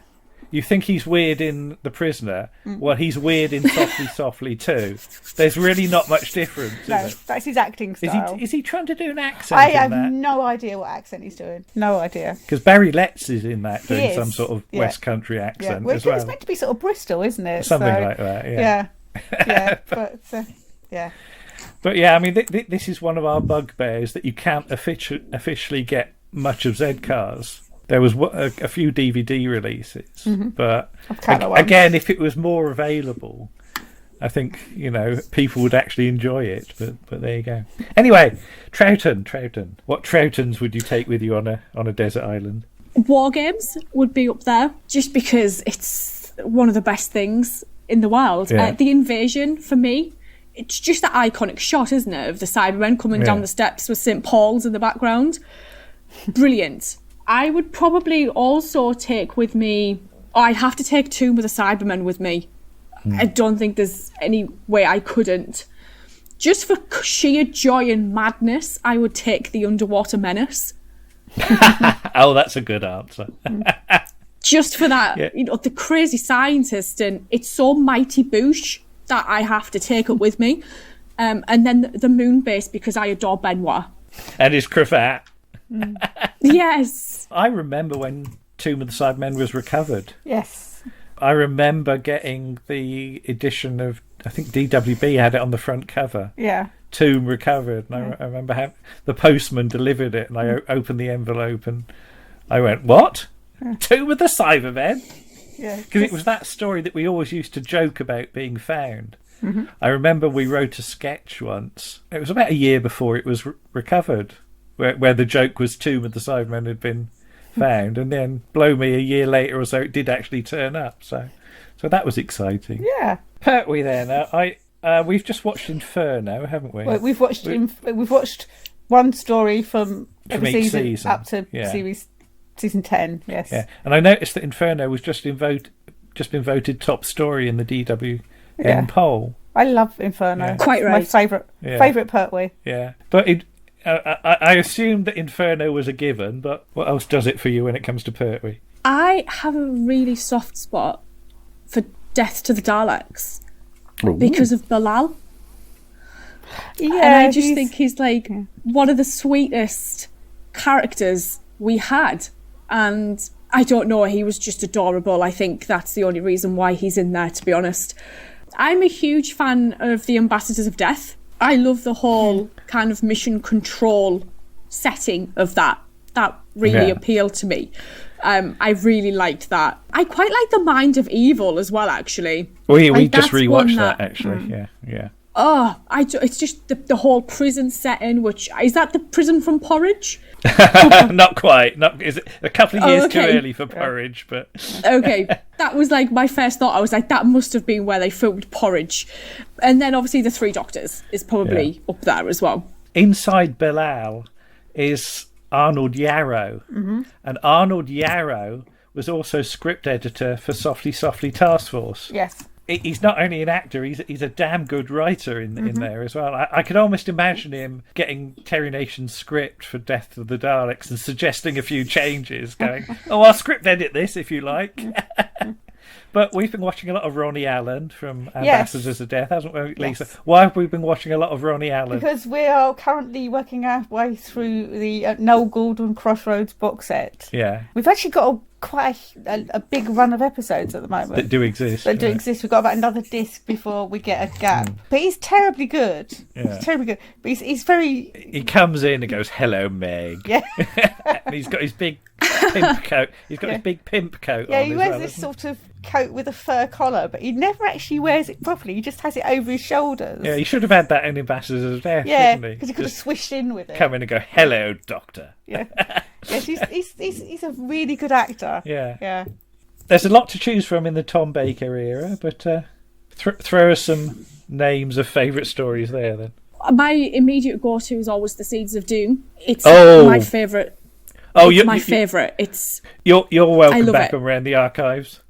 You think he's weird in The Prisoner? Well, he's weird in Softly Softly too. There's really not much difference, is it? That's his acting style. Is he trying to do an accent I have no idea what accent he's doing. No idea. Because Barry Letts is in that doing some sort of West Country accent as well. It's meant to be sort of Bristol, isn't it? Something like that, yeah. But yeah, I mean, this is one of our bugbears, that you can't officially get much of Z-Cars. There was a few DVD releases, but again, if it was more available, I think, people would actually enjoy it. But there you go. Anyway, Troughton. What Troughtons would you take with you on a desert island? War Games would be up there, just because it's one of the best things in the world. Yeah. The Invasion, for me, it's just that iconic shot, isn't it, of the Cybermen coming down the steps with St. Paul's in the background. Brilliant. I would probably also take with me... I'd have to take Tomb of the Cybermen with me. I don't think there's any way I couldn't. Just for sheer joy and madness, I would take the Underwater Menace. Oh, that's a good answer. Just for that, the crazy scientist, and it's so mighty boosh that I have to take it with me. And then the moon base, because I adore Benoit. And his cravat. Yes. I remember when Tomb of the Cybermen was recovered. Yes. I remember getting the edition of, I think DWB had it on the front cover. Yeah. Tomb recovered. And I remember how the postman delivered it, and I opened the envelope and I went, what? Tomb of the Cybermen? Yeah. Because it was that story that we always used to joke about being found. I remember we wrote a sketch once. It was about a year before it was recovered, where the joke was Tomb of the Cybermen had been found, and then blow me, a year later or so it did actually turn up. So that was exciting. Yeah. Pertwee then. We've just watched Inferno, haven't we? Well, we've watched one story from every each season up to season 10. Yes. Yeah. And I noticed that Inferno was just been voted top story in the DWM poll. I love Inferno. Yeah. Quite right. My favourite Pertwee. Yeah. But I assumed that Inferno was a given, but what else does it for you when it comes to Pertwee? I have a really soft spot for Death to the Daleks because of Bilal. Yeah, and I just think he's like one of the sweetest characters we had. And I don't know, he was just adorable. I think that's the only reason why he's in there, to be honest. I'm a huge fan of the Ambassadors of Death. I love the whole kind of mission control setting of that. That really appealed to me. I really liked that. I quite like the Mind of Evil as well, actually. We just rewatched that actually. Yeah. Oh, it's just the whole prison setting. Which is that the prison from Porridge? Not quite. Is it a couple of years too early for Porridge? But okay, that was like my first thought. I was like, that must have been where they filmed Porridge. And then obviously the Three Doctors is probably up there as well. Inside Bilal is Arnold Yarrow, and Arnold Yarrow was also script editor for Softly Softly Task Force. Yes. he's not only an actor, he's a damn good writer in there as well. I could almost imagine him getting Terry Nation's script for Death of the Daleks and suggesting a few changes, going, "Oh, I'll script edit this if you like." But we've been watching a lot of Ronnie Allen from Ambassadors of Death, hasn't we, Lisa? Yes. Why have we been watching a lot of Ronnie Allen? Because we are currently working our way through the Noel Gordon Crossroads box set. Yeah. We've actually got quite a big run of episodes at the moment. That do exist. We've got about another disc before we get a gap. But he's terribly good. Yeah. He's terribly good. But he's very... He comes in and goes, "Hello, Meg." Yeah. And he's got his big pimp coat. He's got his big pimp coat on. Yeah, he wears this sort of coat with a fur collar, but he never actually wears it properly. He just has it over his shoulders. Yeah, he should have had that in Ambassadors of Death, shouldn't he? Because he could have swished in with it. Come in and go, "Hello, Doctor." Yeah. Yes, he's a really good actor. Yeah. Yeah. There's a lot to choose from in the Tom Baker era, but throw us some names of favourite stories there then. My immediate go-to is always The Seeds of Doom. It's my favourite. Oh, my favourite. It's you're welcome back around the archives.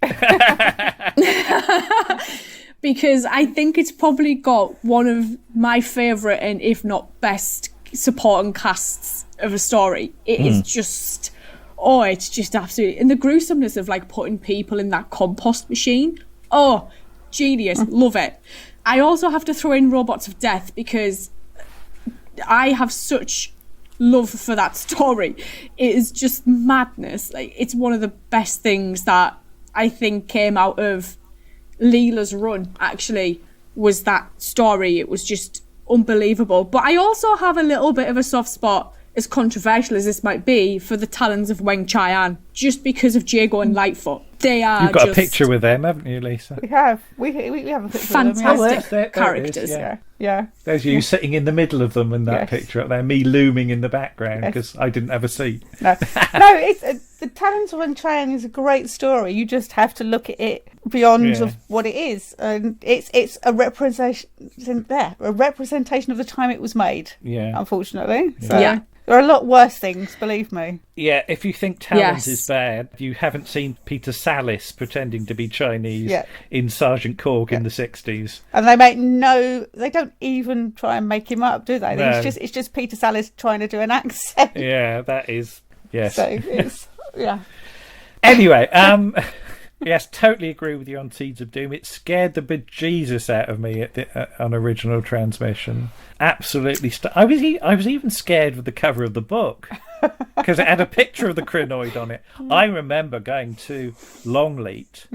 Because I think it's probably got one of my favourite and if not best supporting casts of a story. It is just it's just absolutely, and the gruesomeness of like putting people in that compost machine. Oh, genius, love it. I also have to throw in Robots of Death because I have such love for that story. It is just madness. Like, it's one of the best things that I think came out of Leela's run, actually, was that story. It was just unbelievable. But I also have a little bit of a soft spot, as controversial as this might be, for the talons of Weng Chian, just because of Jago and Lightfoot. They are You've got a picture with them, haven't you, Lisa? We have. We have a picture fantastic with them. characters. Yeah. There's you sitting in the middle of them in that picture up there, me looming in the background because I didn't have a seat. No, it's the Talons of Weng Chian is a great story. You just have to look at it beyond of what it is, and it's a representation of the time it was made. Yeah, unfortunately. So. There are a lot worse things, believe me. Yeah, if you think Talons is bad, you haven't seen Peter Sallis pretending to be Chinese in Sergeant Cork in the 60s. And they don't even try and make him up, do they? No. It's just Peter Sallis trying to do an accent. Yeah, that is, yes. So it's, Anyway, yes, totally agree with you on Seeds of Doom. It scared the bejesus out of me on original transmission. Absolutely. I was even scared with the cover of the book because it had a picture of the crinoid on it. I remember going to Longleat,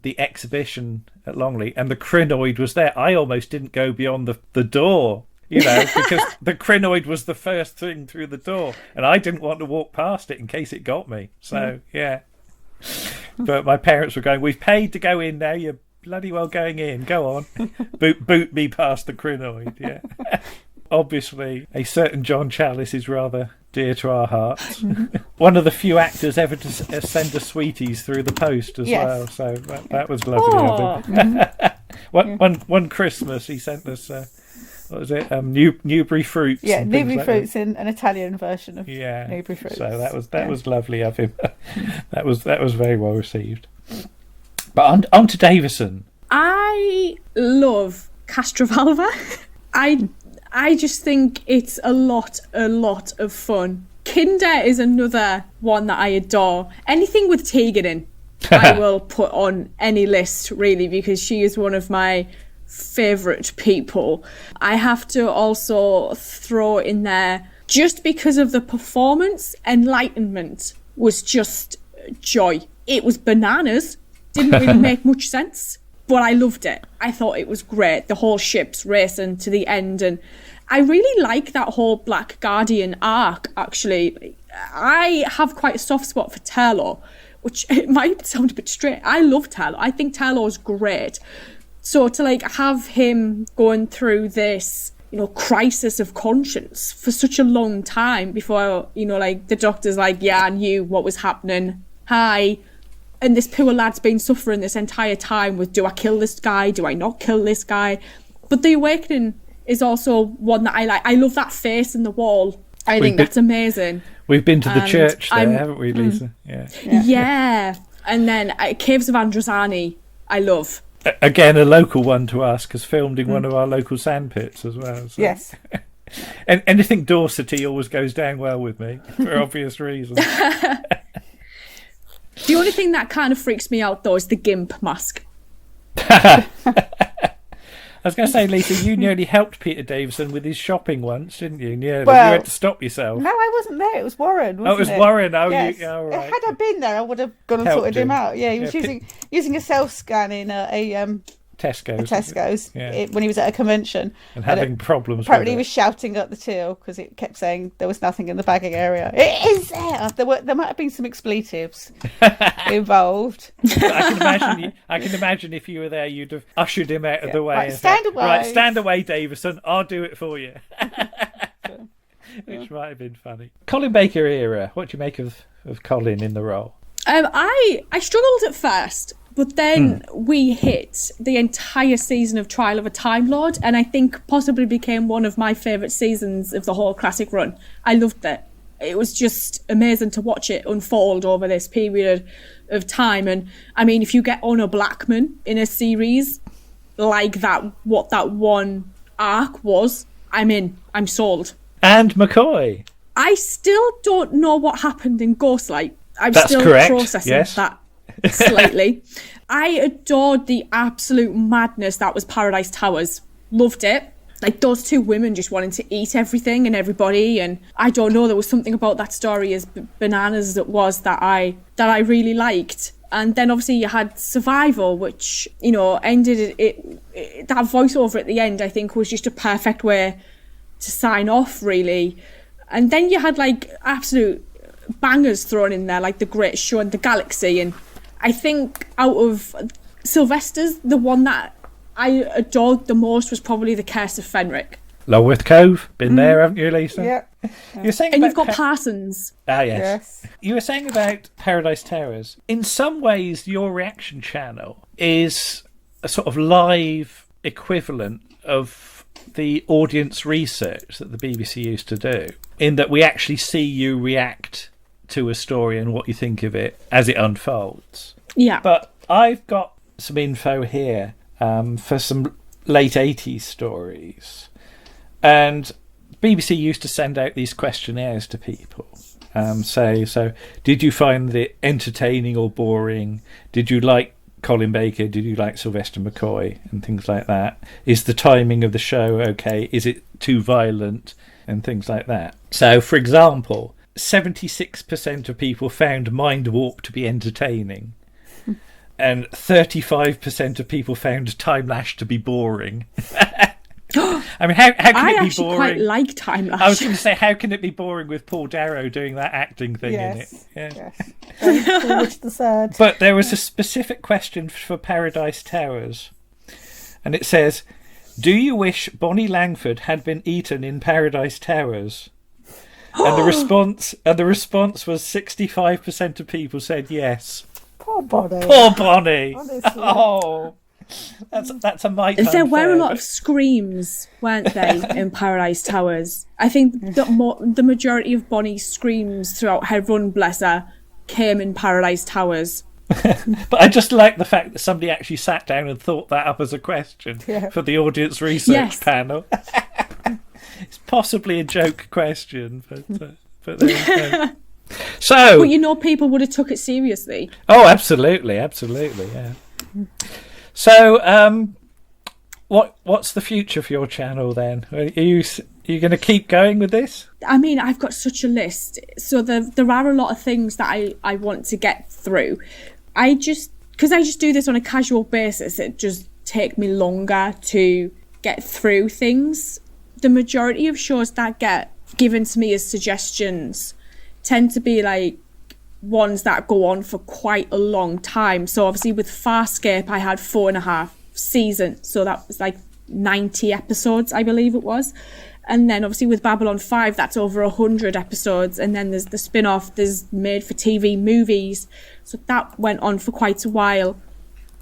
the exhibition at Longleat, and the crinoid was there. I almost didn't go beyond the door, because the crinoid was the first thing through the door, and I didn't want to walk past it in case it got me. So, yeah. But my parents were going, "We've paid to go in now, you're bloody well going in, go on." boot me past the crinoid. Yeah. Obviously a certain John Challis is rather dear to our hearts. One of the few actors ever to send us sweeties through the post as well, so that was lovely of him. One Christmas he sent us what was it? Newbury fruits. Yeah, Newbury fruits in an Italian version of Newbury fruits. So that was lovely of him. that was very well received. But on to Davison. I love Castrovalva. I just think it's a lot of fun. Kinder is another one that I adore. Anything with Tegan in, I will put on any list, really, because she is one of my favourite people. I have to also throw in there, just because of the performance, Enlightenment was just joy. It was bananas. Didn't really make much sense, but I loved it. I thought it was great. The whole ship's racing to the end, and I really like that whole Black Guardian arc, actually. I have quite a soft spot for Turlough, which it might sound a bit straight. I love Turlough. I think Turlough's great. So to have him going through this, crisis of conscience for such a long time before, the doctor's like, yeah, I knew what was happening. Hi. And this poor lad's been suffering this entire time with, do I kill this guy? Do I not kill this guy? But the awakening is also one that I like. I love that face in the wall. I think that's amazing. We've been to the church there, haven't we, Lisa? Yeah. And then Caves of Androzani, I love. Again, a local one to us, because filmed in one of our local sandpits as well. So. Yes. And anything Dorsety always goes down well with me, for obvious reasons. The only thing that kind of freaks me out, though, is the GIMP mask. I was going to say, Lisa, you nearly helped Peter Davison with his shopping once, didn't you? Nearly. Well, you had to stop yourself. No, I wasn't there. It was Warren, wasn't it? Oh, it was Warren. Oh, yes. Right. Had I been there, I would have gone and sorted him out. Yeah, he was using a self-scan in a Tesco's when he was at a convention. And having problems apparently with he was shouting at the till because it kept saying there was nothing in the bagging area. It is there! There might have been some expletives involved. I can imagine if you were there, you'd have ushered him out of the way. Right, stand away. Right, stand away, Davison. I'll do it for you. Which might have been funny. Colin Baker era. What do you make of Colin in the role? I struggled at first. But then we hit the entire season of Trial of a Time Lord, and I think possibly became one of my favourite seasons of the whole classic run. I loved it. It was just amazing to watch it unfold over this period of time. And I mean, if you get Honor Blackman in a series like that, what that one arc was, I'm in. I'm sold. And McCoy. I still don't know what happened in Ghostlight. That's still correct. processing that. Slightly. I adored the absolute madness that was Paradise Towers. Loved it. Like those two women just wanting to eat everything and everybody, and I don't know, there was something about that story, as bananas as it was, that I really liked. And then obviously you had Survival, which, you know, ended it that voiceover at the end, I think, was just a perfect way to sign off, really. And then you had like absolute bangers thrown in there, like The Greatest Show in the Galaxy. And I think out of Sylvester's, the one that I adored the most was probably The Curse of Fenric. Lulworth Cove, been there, haven't you, Lisa? Yeah. You're saying and you've got Parsons. Ah, yes. You were saying about Paradise Towers. In some ways, your reaction channel is a sort of live equivalent of the audience research that the BBC used to do, in that we actually see you react to a story and what you think of it as it unfolds. Yeah. But I've got some info here for some late 80s stories. And BBC used to send out these questionnaires to people. So did you find it entertaining or boring? Did you like Colin Baker? Did you like Sylvester McCoy? And things like that. Is the timing of the show okay? Is it too violent? And things like that. So, for example, 76% of people found Mind Warp to be entertaining, and 35% of people found Time Lash to be boring. I mean, how can it be boring? I quite like Time Lash. I was going to say, how can it be boring with Paul Darrow doing that acting thing in it? Yeah. Yes. The third. But there was a specific question for Paradise Towers, and it says, "Do you wish Bonnie Langford had been eaten in Paradise Towers?" And the response was 65% of people said yes. Poor Bonnie. Poor Bonnie. Honestly. Oh, that's a mite. There were a lot of screams, weren't they, in Paradise Towers? I think the majority of Bonnie's screams throughout her run, bless her, came in Paradise Towers. But I just like the fact that somebody actually sat down and thought that up as a question for the audience research panel. It's possibly a joke question, but there you go. So, but you know, people would have took it seriously. Oh, absolutely, yeah. So, what's the future for your channel then? Are you going to keep going with this? I mean, I've got such a list. So there are a lot of things that I want to get through. Because I just do this on a casual basis, it just take me longer to get through things. The majority of shows that get given to me as suggestions tend to be like ones that go on for quite a long time. So obviously with Farscape, I had 4.5 seasons. So that was like 90 episodes, I believe it was. And then obviously with Babylon 5, that's over 100 episodes. And then there's the spin-off, there's made-for-TV movies. So that went on for quite a while.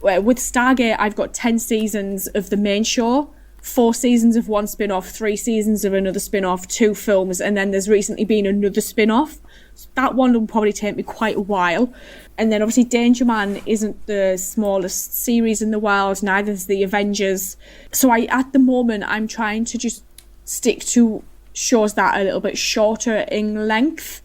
With Stargate, I've got 10 seasons of the main show, 4 seasons of one spin-off, 3 seasons of another spin-off, 2 films, and then there's recently been another spin-off. So that one will probably take me quite a while. And then obviously Danger Man isn't the smallest series in the world, neither is the Avengers. So at the moment I'm trying to just stick to shows that are a little bit shorter in length,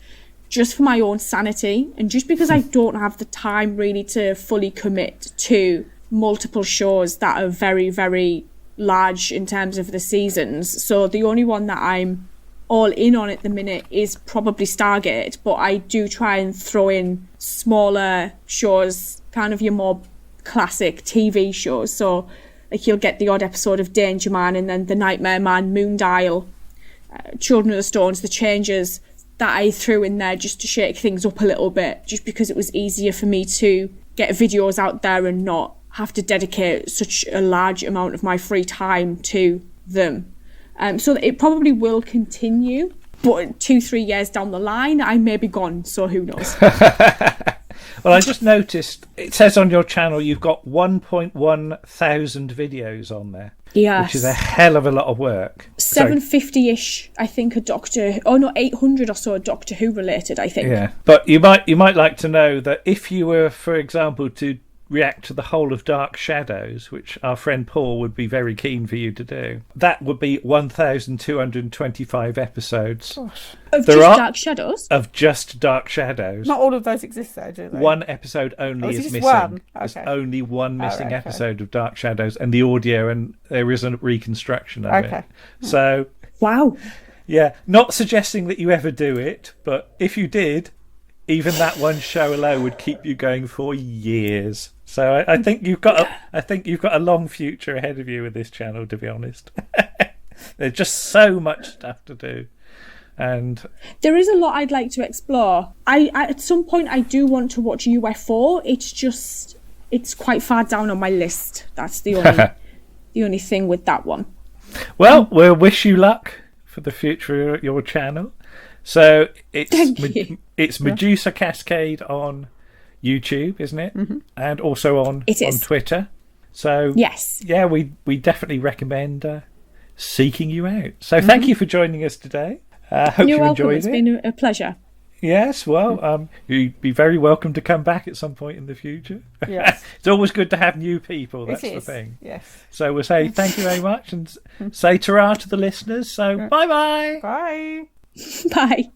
just for my own sanity, and just because I don't have the time really to fully commit to multiple shows that are very, very large in terms of the seasons. So the only one that I'm all in on at the minute is probably Stargate, but I do try and throw in smaller shows, kind of your more classic TV shows. So like you'll get the odd episode of Danger Man, and then The Nightmare Man, Moondial, Children of the Stones, The Changers, that I threw in there just to shake things up a little bit, just because it was easier for me to get videos out there and not have to dedicate such a large amount of my free time to them. So it probably will continue, but 2-3 years down the line, I may be gone, so who knows? Well, I just noticed, it says on your channel you've got 1.1 thousand videos on there. Yes. Which is a hell of a lot of work. 750-ish, I think, 800 or so Doctor Who related, I think. Yeah, but you might like to know that if you were, for example, to react to the whole of Dark Shadows, which our friend Paul would be very keen for you to do, that would be 1,225 episodes. Gosh. Of Dark Shadows? Of just Dark Shadows. Not all of those exist though, do they? One episode only is missing. One? Okay. There's only one missing episode of Dark Shadows, and the audio, and there is a reconstruction of it. So, wow. Yeah, not suggesting that you ever do it, but if you did, even that one show alone would keep you going for years. So I think you've got a long future ahead of you with this channel, to be honest. There's just so much stuff to do. And there is a lot I'd like to explore. I at some point I do want to watch UFO. It's quite far down on my list. That's the only thing with that one. Well, we'll wish you luck for the future of your channel. So it's Medusa Cascade on YouTube, isn't it? Mm-hmm. And also on Twitter. So yes, yeah, we definitely recommend seeking you out. So thank you for joining us today. Hope You're you welcome. enjoyed It's it. been a pleasure. Yes, well, you'd be very welcome to come back at some point in the future. Yes. It's always good to have new people, that's the thing. Yes. So we'll say thank you very much and say ta-ra to the listeners. So bye-bye. Bye. Bye.